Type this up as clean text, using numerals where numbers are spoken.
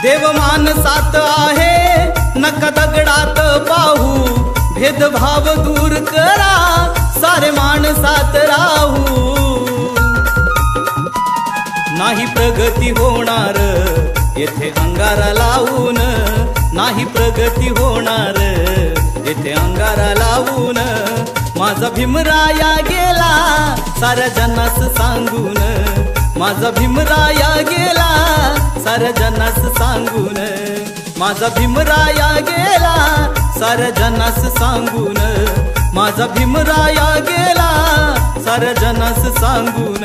देव मानसात आहे नका दगडात पाहू, भेदभाव दूर करा सारे माणसात राहू। नाही प्रगती होणार येथे अंगारा लावून, नाही प्रगती होणार येथे अंगारा लावून। माझा भीमराया गेला साऱ्या जनास सांगून, माझा भीमराया गेला साऱ्या जनास सांगून, माझा भीमराया गेला साऱ्या जनास सांगून, माझा भीमराया गेला साऱ्या जनास सांगून।